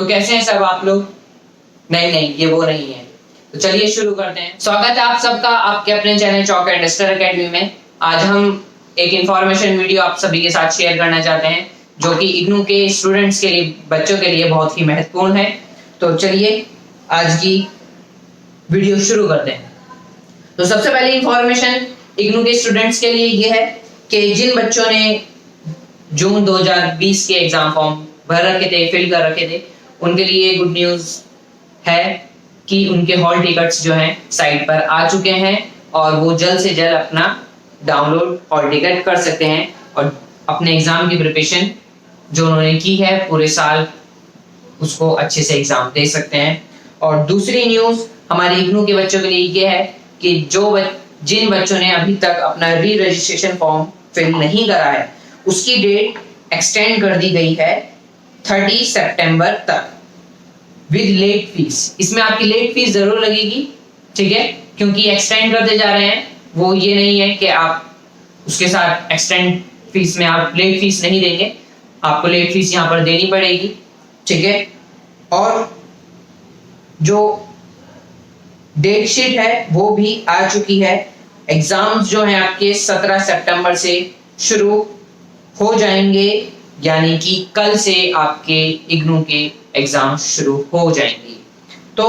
तो कैसे हैं सब आप लोग? नहीं, ये वो नहीं है। तो चलिए शुरू करते हैं। स्वागत है आप सबका आपके अपने channel chalk and duster academy में। आज हम एक इंफॉर्मेशन वीडियो आप सभी के साथ शेयर करना चाहते हैं, जो कि इग्नू के स्टूडेंट्स के लिए, बच्चों के लिए बहुत ही महत्वपूर्ण है। तो चलिए आज की वीडियो शुरू करते हैं। तो सबसे पहले इंफॉर्मेशन इग्नू के स्टूडेंट्स के लिए ये है कि जिन बच्चों ने जून 2020 के एग्जाम फॉर्म भर रखे थे, फिल कर रखे थे, उनके लिए गुड न्यूज है कि उनके हॉल टिकट्स जो हैं साइट पर आ चुके हैं और वो जल्द से जल्द अपना डाउनलोड हॉल टिकट कर सकते हैं और अपने एग्जाम की प्रिपरेशन जो उन्होंने की है पूरे साल, उसको अच्छे से एग्जाम दे सकते हैं। और दूसरी न्यूज हमारे इग्नू के बच्चों के लिए ये है कि जिन बच्चों ने अभी तक अपना री रजिस्ट्रेशन फॉर्म फिल नहीं करा है, उसकी डेट एक्सटेंड कर दी गई है 30 सितंबर तक विद लेट फीस। इसमें आपकी लेट फीस जरूर लगेगी, ठीक है, क्योंकि एक्सटेंड करते जा रहे हैं। वो ये नहीं है कि आप उसके साथ एक्सटेंड फीस में आप लेट फीस नहीं देंगे, आपको लेट फीस यहाँ पर देनी पड़ेगी, ठीक है। और जो डेट शीट है वो भी आ चुकी है। एग्जाम्स जो हैं आपके 17 सितंबर से शुरू हो जाएंगे, यानी कि कल से आपके इग्नू के एग्जाम शुरू हो जाएंगे। तो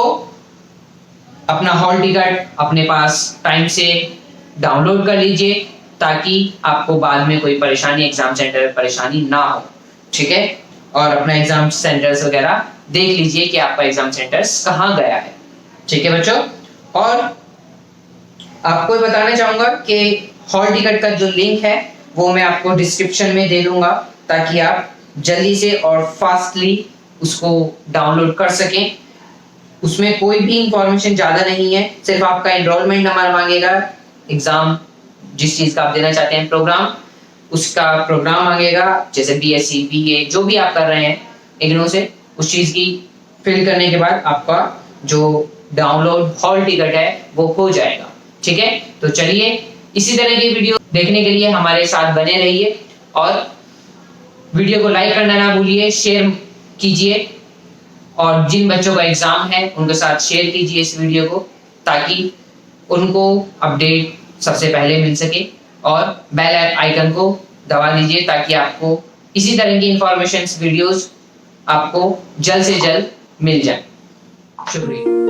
अपना हॉल टिकट अपने पास टाइम से डाउनलोड कर लीजिए ताकि आपको बाद में कोई परेशानी, एग्जाम सेंटर में परेशानी ना हो, ठीक है। और अपना एग्जाम सेंटर्स वगैरह देख लीजिए कि आपका एग्जाम सेंटर्स कहाँ गया है, ठीक है बच्चों। और आपको बताना चाहूंगा कि हॉल टिकट का जो लिंक है वो मैं आपको डिस्क्रिप्शन में दे दूंगा ताकि आप जल्दी से और फास्टली उसको डाउनलोड कर सकें। उसमें कोई भी इंफॉर्मेशन ज़्यादा नहीं है, सिर्फ आपका एनरोलमेंट नंबर मांगेगा, एग्जाम जिस चीज़ का आप देना चाहते हैं प्रोग्राम, उसका प्रोग्राम मांगेगा, जैसे बीएससी बीए जो भी आप कर रहे हैं इग्नू से, उस चीज़ की फिल करने के बाद आपका जो डाउनलोड हॉल टिकट है वो हो जाएगा, ठीक है। तो चलिए इसी तरह की वीडियो देखने के लिए हमारे साथ बने रहिए और वीडियो को लाइक करना ना भूलिए, शेयर कीजिए और जिन बच्चों का एग्जाम है उनके साथ शेयर कीजिए इस वीडियो को ताकि उनको अपडेट सबसे पहले मिल सके। और बेल आइकन को दबा दीजिए ताकि आपको इसी तरह की इंफॉर्मेशन वीडियोस आपको जल्द से जल्द मिल जाए। शुक्रिया।